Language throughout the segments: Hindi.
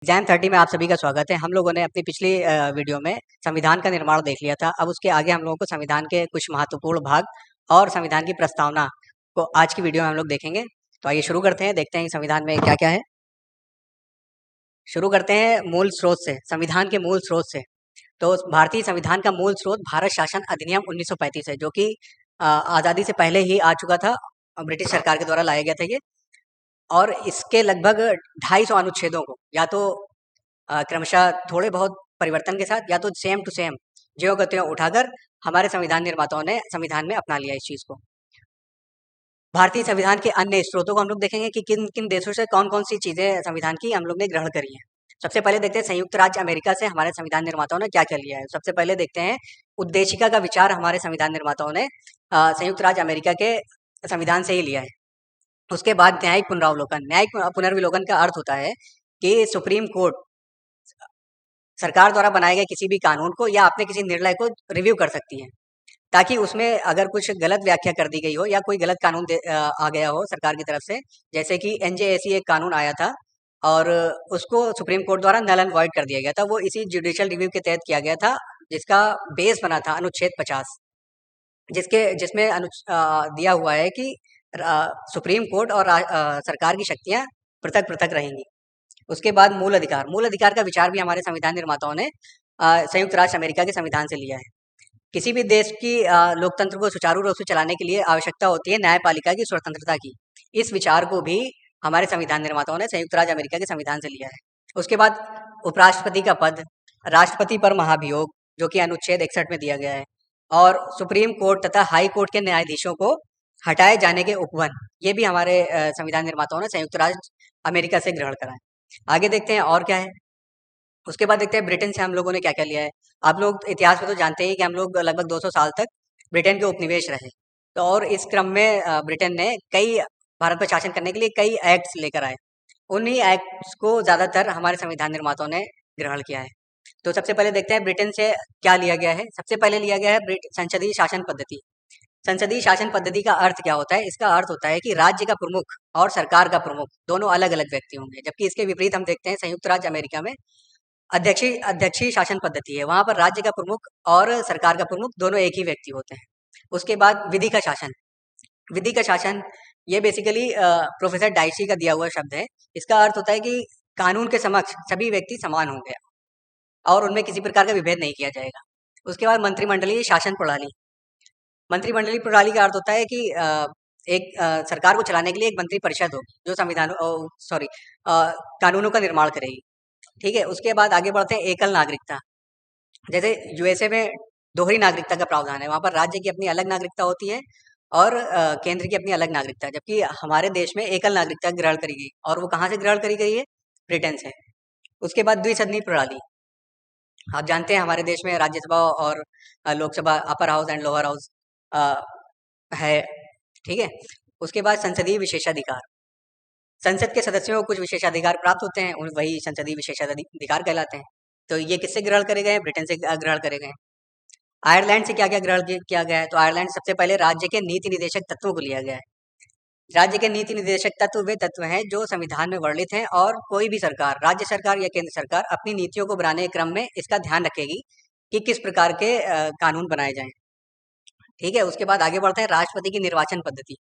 एग्जाम 30 में आप सभी का स्वागत है। हम लोगों ने अपनी पिछली वीडियो में संविधान का निर्माण देख लिया था। अब उसके आगे हम लोगों को संविधान के कुछ महत्वपूर्ण भाग और संविधान की प्रस्तावना को आज की वीडियो में हम लोग देखेंगे। तो आइए शुरू करते हैं, देखते हैं कि संविधान में क्या क्या है। शुरू करते हैं मूल स्रोत से, संविधान के मूल स्रोत से। तो भारतीय संविधान का मूल स्रोत भारत शासन अधिनियम 1935 है, जो कि आज़ादी से पहले ही आ चुका था। ब्रिटिश सरकार के द्वारा लाया गया था ये। और इसके लगभग 250 अनुच्छेदों को या तो क्रमशः थोड़े बहुत परिवर्तन के साथ या तो सेम टू सेम ज्यों का त्यों उठाकर हमारे संविधान निर्माताओं ने संविधान में अपना लिया इस चीज को। भारतीय संविधान के अन्य स्रोतों को हम लोग देखेंगे कि किन किन देशों से कौन कौन सी चीजें संविधान की हम लोग ने ग्रहण करी है। सबसे पहले देखते हैं संयुक्त राज्य अमेरिका से हमारे संविधान निर्माताओं ने क्या क्या लिया है। सबसे पहले देखते हैं उद्देशिका का विचार हमारे संविधान निर्माताओं ने संयुक्त राज्य अमेरिका के संविधान से ही लिया है। उसके बाद न्यायिक पुनरावलोकन। न्यायिक पुनर्विलोकन का अर्थ होता है कि सुप्रीम कोर्ट सरकार द्वारा बनाए गए किसी भी कानून को या अपने किसी निर्णय को रिव्यू कर सकती है, ताकि उसमें अगर कुछ गलत व्याख्या कर दी गई हो या कोई गलत कानून आ गया हो सरकार की तरफ से। जैसे कि एनजेएसी एक कानून आया था और उसको सुप्रीम कोर्ट द्वारा नल एंड वॉइड कर दिया गया था। वो इसी जुडिशियल रिव्यू के तहत किया गया था, जिसका बेस बना था अनुच्छेद 50, जिसमें दिया हुआ है कि सुप्रीम कोर्ट और सरकार की शक्तियां पृथक पृथक रहेंगी। उसके बाद मूल अधिकार। मूल अधिकार का विचार भी हमारे संविधान निर्माताओं ने संयुक्त राष्ट्र अमेरिका के संविधान से लिया है। किसी भी देश की लोकतंत्र को सुचारू रूप से चलाने के लिए आवश्यकता होती है न्यायपालिका की स्वतंत्रता की। इस विचार को भी हमारे संविधान निर्माताओं ने संयुक्त राज्य अमेरिका के संविधान से लिया है। उसके बाद उपराष्ट्रपति का पद, राष्ट्रपति पर महाभियोग, जो कि अनुच्छेद 61 में दिया गया है, और सुप्रीम कोर्ट तथा हाई कोर्ट के न्यायाधीशों को हटाए जाने के उपवन, ये भी हमारे संविधान निर्माताओं ने संयुक्त राज्य अमेरिका से ग्रहण करा है। आगे देखते हैं और क्या है। उसके बाद देखते हैं ब्रिटेन से हम लोगों ने क्या क्या लिया है। आप लोग इतिहास में तो जानते ही कि हम लोग लगभग 200 साल तक ब्रिटेन के उपनिवेश रहे। तो और इस क्रम में ब्रिटेन ने कई भारत पर शासन करने के लिए कई एक्ट्स लेकर आए। उन्हीं एक्ट्स को ज्यादातर हमारे संविधान निर्माताओं ने ग्रहण किया है। तो सबसे पहले देखते हैं ब्रिटेन से क्या लिया गया है। सबसे पहले लिया गया है संसदीय शासन पद्धति। संसदीय शासन पद्धति का अर्थ क्या होता है? इसका अर्थ होता है कि राज्य का प्रमुख और सरकार का प्रमुख दोनों अलग अलग व्यक्ति होंगे, जबकि इसके विपरीत हम देखते हैं संयुक्त राज्य अमेरिका में अध्यक्षीय शासन पद्धति है। वहां पर राज्य का प्रमुख और सरकार का प्रमुख दोनों एक ही व्यक्ति होते हैं। उसके बाद विधि का शासन। विधि का शासन ये बेसिकली प्रोफेसर डाइसी का दिया हुआ शब्द है। इसका अर्थ होता है कि कानून के समक्ष सभी व्यक्ति समान होंगे और उनमें किसी प्रकार का विभेद नहीं किया जाएगा। उसके बाद मंत्रिमंडलीय शासन प्रणाली। मंत्रिमंडलीय प्रणाली का अर्थ होता है कि एक सरकार को चलाने के लिए एक मंत्री परिषद होगी जो कानूनों का निर्माण करेगी। ठीक है। उसके बाद आगे बढ़ते हैं एकल नागरिकता। जैसे यूएसए में दोहरी नागरिकता का प्रावधान है, वहां पर राज्य की अपनी अलग नागरिकता होती है और केंद्र की अपनी अलग नागरिकता, जबकि हमारे देश में एकल नागरिकता ग्रहण करी गई। और वो कहाँ से ग्रहण करी गई है? ब्रिटेन से। उसके बाद द्विसदनी प्रणाली। आप जानते हैं हमारे देश में राज्यसभा और Lok Sabha, upper house and lower house है। ठीक है। उसके बाद संसदीय विशेषाधिकार। संसद के सदस्यों को कुछ विशेषाधिकार प्राप्त होते हैं, वही संसदीय विशेषाधिकार कहलाते हैं। तो ये किससे ग्रहण करे गए हैं? ब्रिटेन से ग्रहण करे गए हैं। आयरलैंड से क्या क्या ग्रहण किया गया है? तो आयरलैंड सबसे पहले राज्य के नीति निर्देशक तत्वों को लिया गया है। राज्य के नीति निर्देशक तत्व वे तत्व हैं जो संविधान में वर्णित हैं, और कोई भी सरकार, राज्य सरकार या केंद्र सरकार, अपनी नीतियों को बनाने के क्रम में इसका ध्यान रखेगी कि किस प्रकार के कानून बनाए जाएं। ठीक है। उसके बाद आगे बढ़ते हैं राष्ट्रपति की निर्वाचन पद्धति।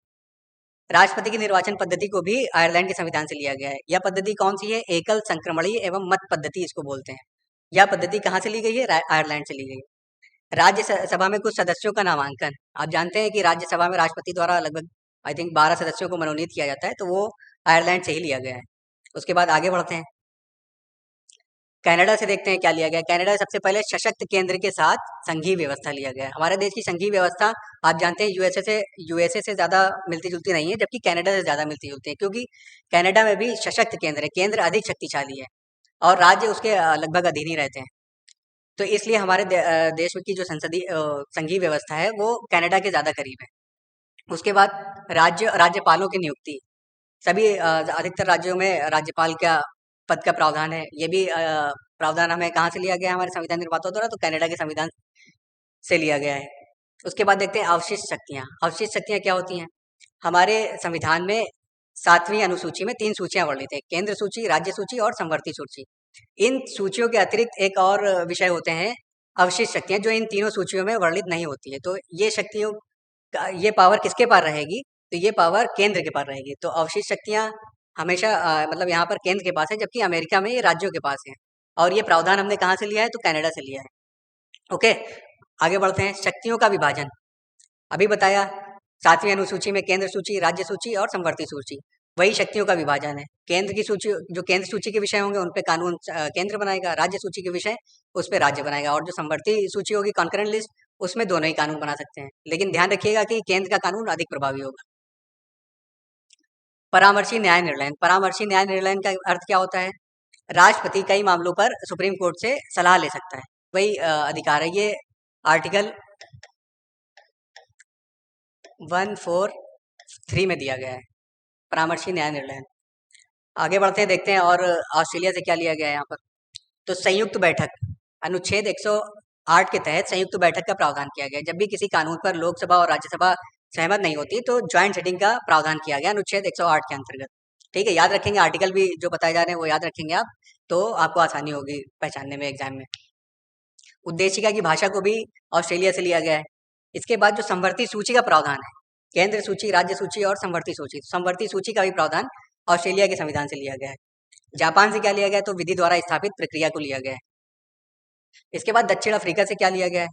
राष्ट्रपति की निर्वाचन पद्धति को भी आयरलैंड के संविधान से लिया गया है। यह पद्धति कौन सी है? एकल संक्रमणीय एवं मत पद्धति इसको बोलते हैं। यह पद्धति कहाँ से ली गई है? आयरलैंड से ली गई है। राज्यसभा में कुछ सदस्यों का नामांकन। आप जानते हैं कि राज्यसभा में राष्ट्रपति द्वारा लगभग आई थिंक 12 सदस्यों को मनोनीत किया जाता है, तो वो आयरलैंड से ही लिया गया है। उसके बाद आगे बढ़ते हैं, कनाडा से देखते हैं क्या लिया गया। कनाडा सबसे पहले सशक्त केंद्र के साथ संघीय व्यवस्था लिया गया है। हमारे देश की संघीय व्यवस्था आप जानते हैं यूएसए से ज्यादा मिलती जुलती नहीं है, जबकि कनाडा से ज्यादा मिलती जुलती है, क्योंकि कनाडा में भी सशक्त केंद्र है, केंद्र अधिक शक्तिशाली है और राज्य उसके लगभग अधीन ही रहते हैं। तो इसलिए हमारे देश की जो संघीय व्यवस्था है वो कनाडा के ज्यादा करीब है। उसके बाद राज्यपालों की नियुक्ति। सभी अधिकतर राज्यों में राज्यपाल का पद का प्रावधान है। ये भी प्रावधान हमें कहाँ से लिया गया है? हमारे संविधान निर्माताओं द्वारा, तो कनाडा के संविधान से लिया गया है। उसके बाद देखते हैं अवशिष्ट शक्तियां। अवशिष्ट शक्तियां क्या होती हैं? हमारे संविधान में 7वीं अनुसूची में 3 सूचियां वर्णित है, केंद्र सूची, राज्य सूची और समवर्ती सूची। इन सूचियों के अतिरिक्त एक और विषय होते हैं अवशिष्ट शक्तियाँ, जो इन तीनों सूचियों में वर्णित नहीं होती है। तो ये शक्तियों का ये पावर किसके पास रहेगी? तो ये पावर केंद्र के पास रहेगी। तो अवशिष्ट शक्तियाँ हमेशा मतलब यहाँ पर केंद्र के पास है, जबकि अमेरिका में ये राज्यों के पास है। और ये प्रावधान हमने कहाँ से लिया है? तो कनाडा से लिया है। ओके, आगे बढ़ते हैं। शक्तियों का विभाजन अभी बताया, 7वीं अनुसूची में केंद्र सूची, राज्य सूची और समवर्ती सूची, वही शक्तियों का विभाजन है। केंद्र की सूची, जो केंद्र सूची के विषय होंगे उन पे कानून केंद्र बनाएगा, राज्य सूची के विषय उस पे राज्य बनाएगा, और जो समवर्ती सूची होगी कॉन्करेंट लिस्ट, उसमें दोनों ही कानून बना सकते हैं। लेकिन ध्यान रखिएगा कि केंद्र का कानून अधिक प्रभावी होगा। परामर्शी न्याय निर्णय, परामर्शी न्याय निर्णय का अर्थ क्या होता है? राष्ट्रपति कई मामलों पर सुप्रीम कोर्ट से सलाह ले सकता है, वही अधिकार है। ये आर्टिकल 143 में दिया गया है, परामर्शी न्याय निर्णय। आगे बढ़ते हैं, देखते हैं और ऑस्ट्रेलिया से क्या लिया गया है यहाँ पर। तो संयुक्त बैठक, अनुच्छेद 108 के तहत संयुक्त बैठक का प्रावधान किया गया है। जब भी किसी कानून पर लोकसभा और राज्यसभा सहमत नहीं होती तो ज्वाइंट सिटिंग का प्रावधान किया गया अनुच्छेद 108 के अंतर्गत। ठीक है, याद रखेंगे, आर्टिकल भी जो बताए जा रहे हैं वो याद रखेंगे आप, तो आपको आसानी होगी पहचानने में एग्जाम में। उद्देशिका की भाषा को भी ऑस्ट्रेलिया से लिया गया है। इसके बाद जो समवर्ती सूची का प्रावधान है, केंद्र सूची, राज्य सूची और समवर्ती सूची, समवर्ती सूची का भी प्रावधान ऑस्ट्रेलिया के संविधान से लिया गया है। जापान से क्या लिया गया है? तो विधि द्वारा स्थापित प्रक्रिया को लिया गया है। इसके बाद दक्षिण अफ्रीका से क्या लिया गया है?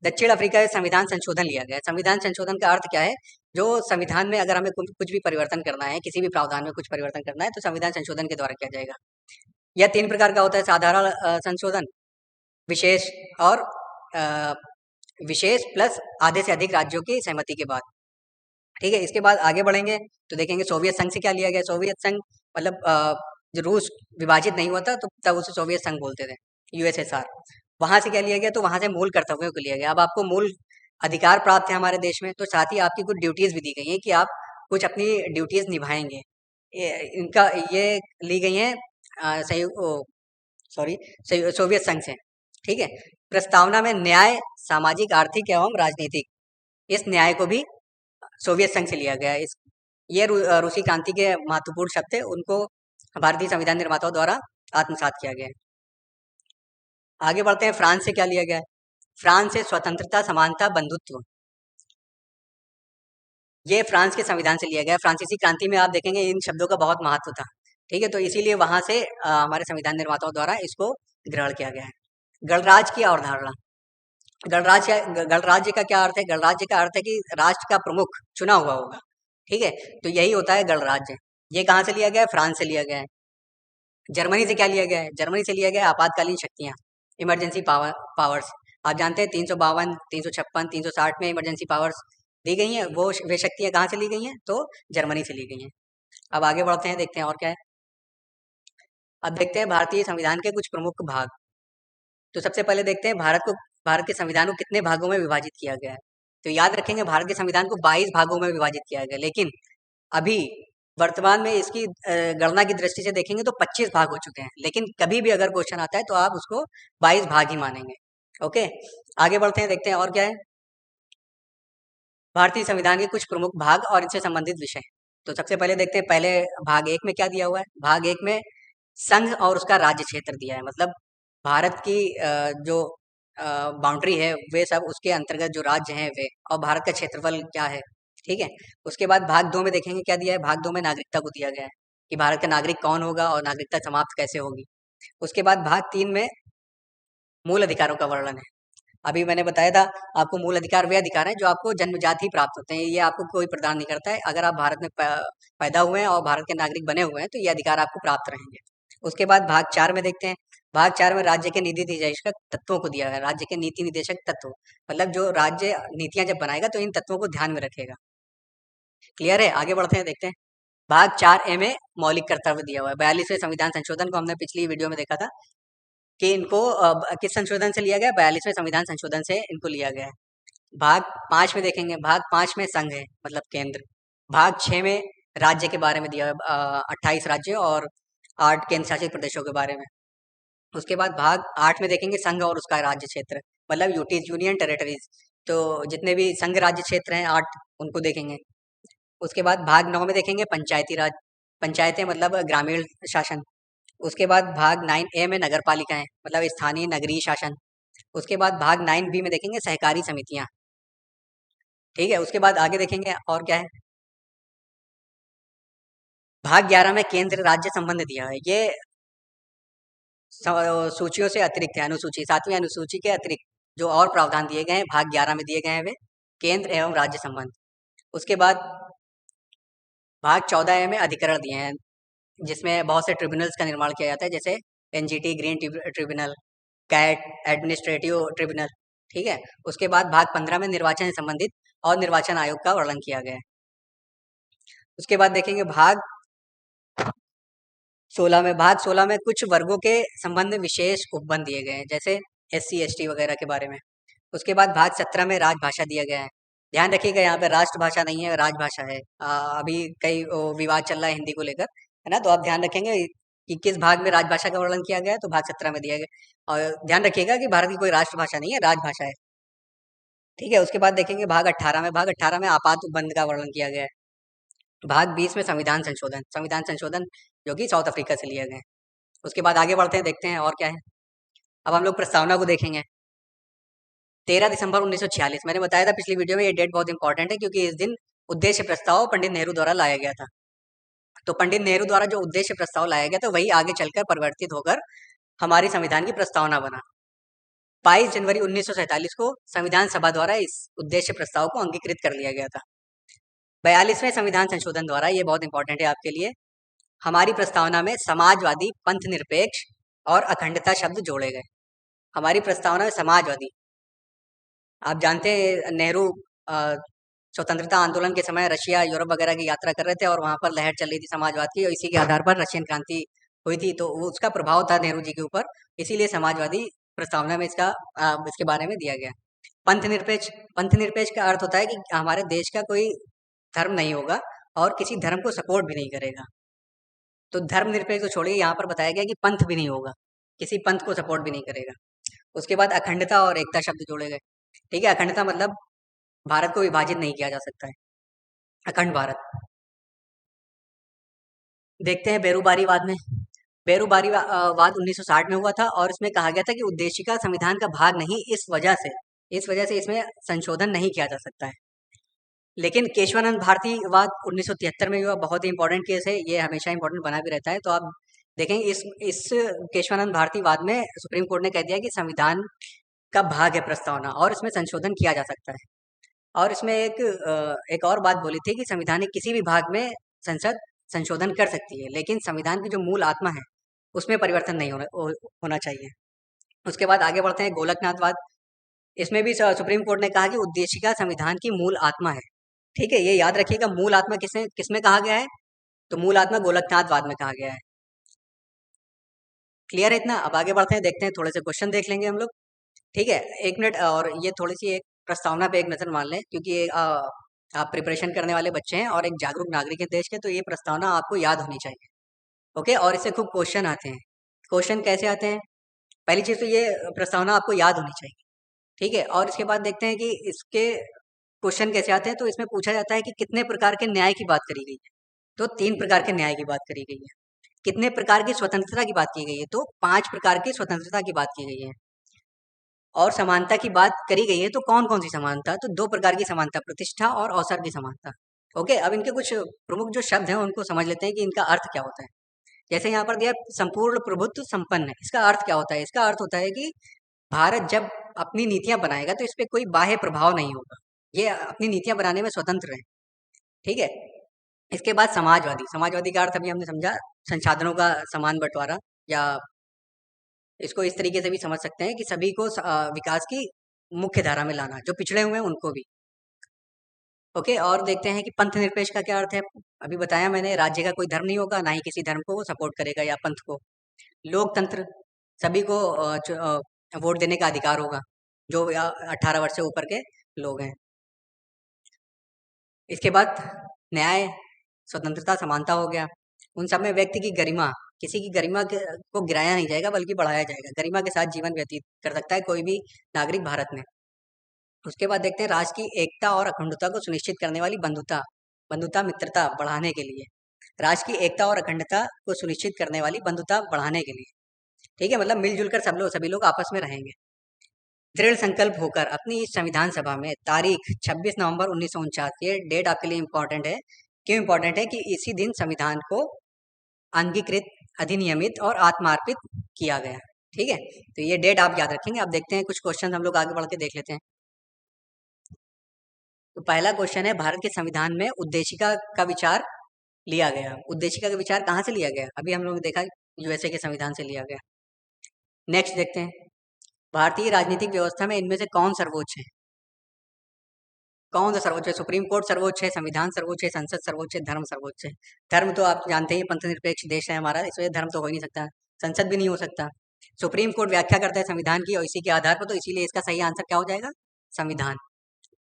दक्षिण अफ्रीका से संविधान संशोधन लिया गया है। संविधान संशोधन का अर्थ क्या है? जो संविधान में अगर हमें कुछ भी परिवर्तन करना है, किसी भी प्रावधान में कुछ परिवर्तन करना है, तो संविधान संशोधन के द्वारा किया जाएगा। यह 3 प्रकार का होता है: साधारण संशोधन, विशेष और विशेष प्लस आधे से अधिक राज्यों की सहमति के बाद। ठीक है, इसके बाद आगे बढ़ेंगे तो देखेंगे सोवियत संघ से क्या लिया गया। सोवियत संघ मतलब जो रूस विभाजित नहीं हुआ था तो तब उसे सोवियत संघ बोलते थे, यूएसएसआर। वहां से क्या लिया गया? तो वहां से मूल कर्तव्यों को लिया गया। अब आपको मूल अधिकार प्राप्त है हमारे देश में, तो साथ ही आपकी कुछ ड्यूटीज भी दी गई हैं कि आप कुछ अपनी ड्यूटीज निभाएंगे। इनका ये ली गई है सॉरी सोवियत संघ से। ठीक है, प्रस्तावना में न्याय, सामाजिक, आर्थिक एवं राजनीतिक, इस न्याय को भी सोवियत संघ से लिया गया है। ये रूसी क्रांति के महत्वपूर्ण शब्द थे, उनको भारतीय संविधान निर्माताओं द्वारा आत्मसात किया गया है। आगे बढ़ते हैं, फ्रांस से क्या लिया गया है? फ्रांस से स्वतंत्रता, समानता, बंधुत्व, ये फ्रांस के संविधान से लिया गया है। फ्रांसीसी क्रांति में आप देखेंगे इन शब्दों का बहुत महत्व था। ठीक है, तो इसीलिए वहां से हमारे संविधान निर्माताओं द्वारा इसको ग्रहण किया गया है। गणराज्य की अवधारणा, गणराज्य का क्या अर्थ है? गणराज्य का अर्थ है कि राष्ट्र का प्रमुख चुना हुआ होगा। ठीक है, तो यही होता है गणराज्य। ये कहाँ से लिया गया है? फ्रांस से लिया गया है। जर्मनी से क्या लिया गया है? जर्मनी से लिया गया है आपातकालीन शक्तियां, इमरजेंसी पावर्स। आप जानते हैं 352, 356, 360 में इमरजेंसी पावर्स दी गई हैं। वे शक्तियां कहाँ से ली गई हैं? तो जर्मनी से ली गई हैं। अब आगे बढ़ते हैं, देखते हैं और क्या है। अब देखते हैं भारतीय संविधान के कुछ प्रमुख भाग। तो सबसे पहले देखते हैं भारत के संविधान को कितने भागों में विभाजित किया गया है। तो याद रखेंगे, भारत के संविधान को 22 भागों में विभाजित किया गया, लेकिन अभी वर्तमान में इसकी गणना की दृष्टि से देखेंगे तो 25 भाग हो चुके हैं। लेकिन कभी भी अगर क्वेश्चन आता है तो आप उसको 22 भाग ही मानेंगे। ओके, आगे बढ़ते हैं, देखते हैं और क्या है। भारतीय संविधान के कुछ प्रमुख भाग और इनसे संबंधित विषय। तो सबसे पहले देखते हैं, पहले भाग 1 में क्या दिया हुआ है। भाग 1 में संघ और उसका राज्य क्षेत्र दिया है, मतलब भारत की जो बाउंड्री है वे सब उसके अंतर्गत जो राज्य हैं वे, और भारत का क्षेत्रफल क्या है। ठीक है, उसके बाद भाग 2 में देखेंगे क्या दिया है। भाग 2 में नागरिकता को दिया गया है कि भारत का नागरिक कौन होगा और नागरिकता समाप्त कैसे होगी। उसके बाद भाग 3 में मूल अधिकारों का वर्णन है। अभी मैंने बताया था आपको, मूल अधिकार वे अधिकार हैं जो आपको जन्मजात ही प्राप्त होते हैं, ये आपको कोई प्रदान नहीं करता है। अगर आप भारत में पैदा हुए हैं और भारत के नागरिक बने हुए हैं तो ये अधिकार आपको प्राप्त रहेंगे। उसके बाद भाग 4 में देखते हैं। भाग 4 में राज्य के नीति निदेशक तत्वों को दिया है। राज्य के नीति निदेशक तत्व मतलब जो राज्य नीतियां जब बनाएगा तो इन तत्वों को ध्यान में रखेगा। क्लियर है, आगे बढ़ते हैं, देखते हैं। भाग 4 ए में मौलिक कर्तव्य दिया हुआ है। 42वें संविधान संशोधन को हमने पिछली वीडियो में देखा था कि इनको किस संशोधन से लिया गया? 42वें संविधान संशोधन से इनको लिया गया है। भाग 5 में देखेंगे, भाग 5 में संघ है मतलब केंद्र। भाग 6 में राज्य के बारे में दिया है, 28 राज्यों और 8 केंद्र शासित प्रदेशों के बारे में। उसके बाद भाग 8 में देखेंगे संघ और उसका राज्य क्षेत्र, मतलब यूटीज, यूनियन टेरिटरीज। तो जितने भी संघ राज्य क्षेत्र हैं 8, उनको देखेंगे। उसके बाद भाग 9 में देखेंगे पंचायती राज, पंचायतें मतलब ग्रामीण शासन। उसके बाद भाग 9A में नगर पालिकाएं, मतलब स्थानीय नगरीय शासन। उसके बाद भाग 9B में देखेंगे सहकारी समितियां। ठीक है, उसके बाद आगे देखेंगे और क्या है। भाग 11 में केंद्र राज्य संबंध दिया है। ये सूचियों से अतिरिक्त है, अनुसूची 7वीं अनुसूची के अतिरिक्त जो और प्रावधान दिए गए हैं भाग 11 में दिए गए हैं वे केंद्र एवं राज्य संबंध। उसके बाद भाग 14A में अधिकरण दिए हैं, जिसमें बहुत से ट्रिब्यूनल्स का निर्माण किया जाता है, जैसे NGT green tribunal, CAT administrative tribunal. ठीक है, उसके बाद भाग 15 में निर्वाचन से संबंधित और निर्वाचन आयोग का वर्णन किया गया है। उसके बाद देखेंगे भाग 16 में कुछ वर्गों के संबंध में विशेष उपबंध दिए गए हैं, जैसे SC ST वगैरह के बारे में। उसके बाद भाग 17 में राजभाषा दिया गया है। ध्यान रखिएगा, यहाँ पे राष्ट्रभाषा नहीं है, राजभाषा है। अभी कई विवाद चल रहा है हिंदी को लेकर, है ना, तो आप ध्यान रखेंगे कि किस भाग में राजभाषा का वर्णन किया गया है, तो भाग 17 में दिया गया। और ध्यान रखिएगा कि भारत की कोई राष्ट्रभाषा नहीं है, राजभाषा है। ठीक है, उसके बाद देखेंगे भाग 18 में आपात उपबंध का वर्णन किया गया है। भाग 20 में संविधान संशोधन जो कि साउथ अफ्रीका से लिया गया है। उसके बाद आगे बढ़ते हैं, देखते हैं और क्या है। अब हम लोग प्रस्तावना को देखेंगे। 13 दिसंबर 1946, मैंने बताया था पिछली वीडियो में, ये डेट बहुत इंपॉर्टेंट है क्योंकि इस दिन उद्देश्य प्रस्ताव पंडित नेहरू द्वारा लाया गया था। तो पंडित नेहरू द्वारा जो उद्देश्य प्रस्ताव लाया गया था वही आगे चलकर परिवर्तित होकर हमारी संविधान की प्रस्तावना बना। 22 जनवरी 1947 को संविधान सभा द्वारा इस उद्देश्य प्रस्ताव को अंगीकृत कर लिया गया था। 42वें संविधान संशोधन द्वारा, ये बहुत इंपॉर्टेंट है आपके लिए, हमारी प्रस्तावना में समाजवादी, पंथ निरपेक्ष और अखंडता शब्द जोड़े गए। हमारी प्रस्तावना में समाजवादी, आप जानते हैं नेहरू स्वतंत्रता आंदोलन के समय रशिया, यूरोप वगैरह की यात्रा कर रहे थे और वहां पर लहर चल रही थी समाजवाद की, और इसी के आधार पर रशियन क्रांति हुई थी, तो वो उसका प्रभाव था नेहरू जी के ऊपर, इसीलिए समाजवादी प्रस्तावना में इसके बारे में दिया गया। पंथ निरपेक्ष का अर्थ होता है कि हमारे देश का कोई धर्म नहीं होगा और किसी धर्म को सपोर्ट भी नहीं करेगा। तो धर्म निरपेक्ष को छोड़िए, यहाँ पर बताया गया कि पंथ भी नहीं होगा, किसी पंथ को सपोर्ट भी नहीं करेगा। उसके बाद अखंडता और एकता शब्द जोड़े गए। ठीक है, अखंडता मतलब भारत को विभाजित नहीं किया जा सकता है, अखंड भारत। देखते हैं बेरूबारीवाद में। वाद 1960 में हुआ था और इसमें कहा गया था कि उद्देशिका संविधान का भाग नहीं, इस वजह से इसमें संशोधन नहीं किया जा सकता है। लेकिन केशवानंद भारती वाद 1973 में हुआ, बहुत ही इंपॉर्टेंट केस है, ये हमेशा इंपॉर्टेंट बना भी रहता है। तो आप देखेंगे इस केशवानंद भारती वाद में सुप्रीम कोर्ट ने कह दिया कि संविधान का भाग है प्रस्तावना और इसमें संशोधन किया जा सकता है। और इसमें एक और बात बोली थी कि संविधान के किसी भी भाग में संसद संशोधन कर सकती है, लेकिन संविधान की जो मूल आत्मा है उसमें परिवर्तन नहीं होना चाहिए। उसके बाद आगे बढ़ते हैं गोलकनाथवाद। इसमें भी सुप्रीम कोर्ट ने कहा कि उद्देशिका संविधान की मूल आत्मा है। ठीक है, ये याद रखिएगा, मूल आत्मा किसमें कहा गया है, तो मूल आत्मा गोलकनाथवाद में कहा गया है। क्लियर है इतना? अब आगे बढ़ते हैं, देखते हैं, थोड़े से क्वेश्चन देख लेंगे हम लोग। ठीक है, 1 मिनट, और ये थोड़ी सी एक प्रस्तावना पे एक नजर मार लें, क्योंकि आप प्रिपरेशन करने वाले बच्चे हैं और एक जागरूक नागरिक है देश के, तो ये प्रस्तावना आपको याद होनी चाहिए। ओके, और इससे खूब क्वेश्चन आते हैं। क्वेश्चन कैसे आते हैं? पहली चीज तो ये प्रस्तावना आपको याद होनी चाहिए। ठीक है, और इसके बाद देखते हैं कि इसके क्वेश्चन कैसे आते हैं। तो इसमें पूछा जाता है कि कितने प्रकार के न्याय की बात करी गई है, तो 3 प्रकार के न्याय की बात करी गई है। कितने प्रकार की स्वतंत्रता की बात की गई है, तो 5 प्रकार की स्वतंत्रता की बात की गई है। और समानता की बात करी गई है, तो कौन कौन सी समानता, तो 2 प्रकार की समानता, प्रतिष्ठा और अवसर की समानता। ओके, अब इनके कुछ प्रमुख जो शब्द हैं उनको समझ लेते हैं कि इनका अर्थ क्या होता है। जैसे यहाँ पर दिया संपूर्ण प्रभुत्व संपन्न है, इसका अर्थ क्या होता है? इसका अर्थ होता है कि भारत जब अपनी नीतियां बनाएगा तो इस पे कोई बाह्य प्रभाव नहीं होगा, ये अपनी नीतियां बनाने में स्वतंत्र है। ठीक है, इसके बाद समाजवादी का अर्थ अभी हमने समझा, संसाधनों का समान बंटवारा, या इसको इस तरीके से भी समझ सकते हैं कि सभी को विकास की मुख्य धारा में लाना, जो पिछड़े हुए हैं उनको भी। ओके, और देखते हैं कि पंथ निरपेक्ष का क्या अर्थ है। अभी बताया मैंने, राज्य का कोई धर्म नहीं होगा, ना ही किसी धर्म को वो सपोर्ट करेगा या पंथ को। लोकतंत्र, सभी को वोट देने का अधिकार होगा, जो 18 वर्ष से ऊपर के लोग हैं। इसके बाद न्याय, स्वतंत्रता, समानता हो गया। उन सब में व्यक्ति की गरिमा, किसी की गरिमा को गिराया नहीं जाएगा बल्कि बढ़ाया जाएगा। गरिमा के साथ जीवन व्यतीत कर सकता है कोई भी नागरिक भारत में। उसके बाद देखते हैं राष्ट्र की एकता और अखंडता को सुनिश्चित करने वाली बंधुता मित्रता बढ़ाने के लिए। राष्ट्र की एकता और अखंडता को सुनिश्चित करने वाली बंधुता बढ़ाने के लिए। ठीक है, मतलब मिलजुल कर सभी लोग आपस में रहेंगे। दृढ़ संकल्प होकर अपनी इस संविधान सभा में तारीख 26 नवंबर 1949, ये डेट आपके लिए इम्पोर्टेंट है। क्यों इम्पोर्टेंट है? कि इसी दिन संविधान को अंगीकृत, अधिनियमित और आत्मार्पित किया गया। ठीक है, तो ये डेट आप याद रखेंगे। अब देखते हैं कुछ क्वेश्चन हम लोग आगे बढ़ के देख लेते हैं। तो पहला क्वेश्चन है, भारत के संविधान में उद्देशिका का विचार लिया गया। उद्देशिका का विचार कहाँ से लिया गया? अभी हम लोग ने देखा यूएसए के संविधान से लिया गया। नेक्स्ट देखते हैं, भारतीय राजनीतिक व्यवस्था में इनमें से कौन सर्वोच्च है? कौन सा सर्वोच्च है? सुप्रीम कोर्ट सर्वोच्च है, संविधान सर्वोच्च है, संसद सर्वोच्च है, धर्म सर्वोच्च है। धर्म तो आप जानते हैं पंथ निरपेक्ष देश है हमारा, इसमें धर्म तो हो ही नहीं सकता, संसद भी नहीं हो सकता। सुप्रीम कोर्ट व्याख्या करता है संविधान की और इसी के आधार पर, तो इसीलिए इसका सही आंसर क्या हो जाएगा? संविधान।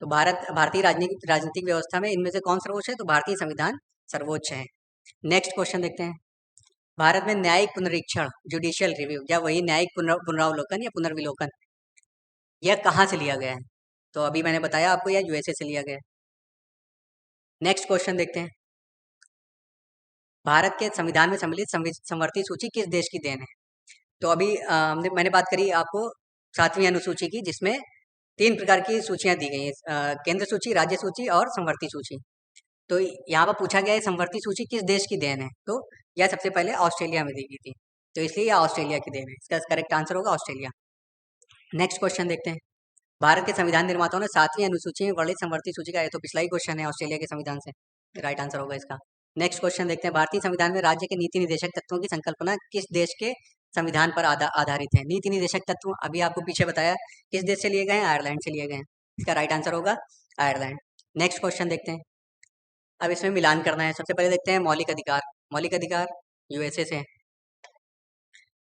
तो भारतीय राजनीतिक व्यवस्था में इनमें से कौन सर्वोच्च है? तो भारतीय संविधान सर्वोच्च है। नेक्स्ट क्वेश्चन देखते हैं, भारत में न्यायिक पुनरीक्षण, जुडिशियल रिव्यू, या वही न्यायिक पुनरावलोकन या पुनर्विलोकन, यह कहाँ से लिया गया है? तो अभी मैंने बताया आपको, यह यूएसए से लिया गया है। नेक्स्ट क्वेश्चन देखते हैं, भारत के संविधान में सम्मिलित संवर्ती सूची किस देश की देन है? तो अभी मैंने बात करी आपको 7वीं अनुसूची की, जिसमें 3 प्रकार की सूचियां दी गई हैं, केंद्र सूची, राज्य सूची और संवर्ती सूची। तो यहाँ पर पूछा गया है संवर्ती सूची किस देश की देन है? तो यह सबसे पहले ऑस्ट्रेलिया में दी गई थी, तो इसलिए यह ऑस्ट्रेलिया की देन है। इसका करेक्ट आंसर होगा ऑस्ट्रेलिया। नेक्स्ट क्वेश्चन देखते हैं, भारत के संविधान निर्माताओं ने 7वीं अनुसूची में वर्णित संवर्ती सूची का, ये तो पिछला ही क्वेश्चन है, ऑस्ट्रेलिया के संविधान से राइट आंसर होगा इसका। नेक्स्ट क्वेश्चन देखते हैं, भारतीय संविधान में राज्य के नीति निदेशक तत्वों की संकल्पना किस देश के संविधान पर आधारित है? नीति निदेशक तत्व अभी आपको पीछे बताया किस देश से लिए गए हैं? आयरलैंड से लिए गए हैं। इसका राइट आंसर होगा आयरलैंड। नेक्स्ट क्वेश्चन देखते हैं, अब इसमें मिलान करना है। सबसे पहले देखते हैं मौलिक अधिकार। मौलिक अधिकार यूएसए से,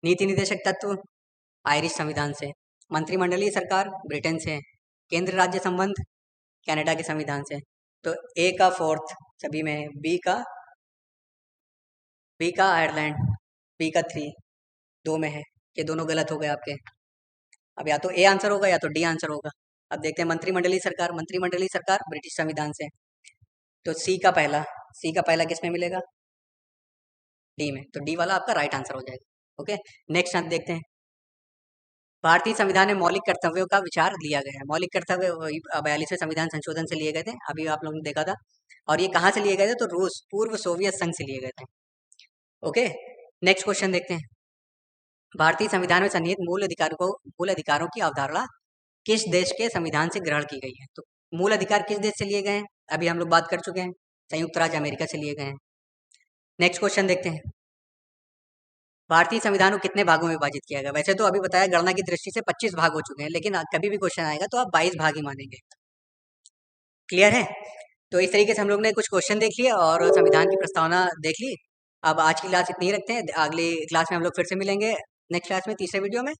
नीति निदेशक तत्व आयरिश संविधान से, मंत्रिमंडलीय सरकार ब्रिटेन से, केंद्र राज्य संबंध कनाडा के संविधान से। तो ए का 4th सभी में है, बी का आयरलैंड, बी का 3 2 में है। ये दोनों गलत हो गए आपके। अब या तो ए आंसर होगा या तो डी आंसर होगा। अब देखते हैं मंत्रिमंडलीय सरकार, मंत्रिमंडलीय सरकार ब्रिटिश संविधान से। तो सी का पहला किस में मिलेगा? डी में। तो डी वाला आपका राइट आंसर हो जाएगा। ओके, नेक्स्ट हम देखते हैं, भारतीय संविधान में मौलिक कर्तव्यों का विचार लिया गया है। मौलिक कर्तव्य 42वें संविधान संशोधन से लिए गए थे, अभी आप लोगों ने देखा था। और ये कहाँ से लिए गए थे? तो रूस, पूर्व सोवियत संघ से लिए गए थे। ओके, नेक्स्ट क्वेश्चन देखते हैं, भारतीय संविधान में सन्निहित मूल अधिकारों की अवधारणा किस देश के संविधान से ग्रहण की गई है? तो मूल अधिकार किस देश से लिए गए हैं? अभी हम लोग बात कर चुके हैं, संयुक्त राज्य अमेरिका से लिए गए हैं। नेक्स्ट क्वेश्चन देखते हैं, भारतीय संविधान को कितने भागों में विभाजित किया गया? वैसे तो अभी बताया गणना की दृष्टि से 25 भाग हो चुके हैं, लेकिन कभी भी क्वेश्चन आएगा तो आप 22 भाग ही मानेंगे। क्लियर है? तो इस तरीके से हम लोग ने कुछ क्वेश्चन देख लिए और संविधान की प्रस्तावना देख ली। अब आज की क्लास इतनी ही रखते हैं, अगली क्लास में हम लोग फिर से मिलेंगे, नेक्स्ट क्लास में तीसरे वीडियो में।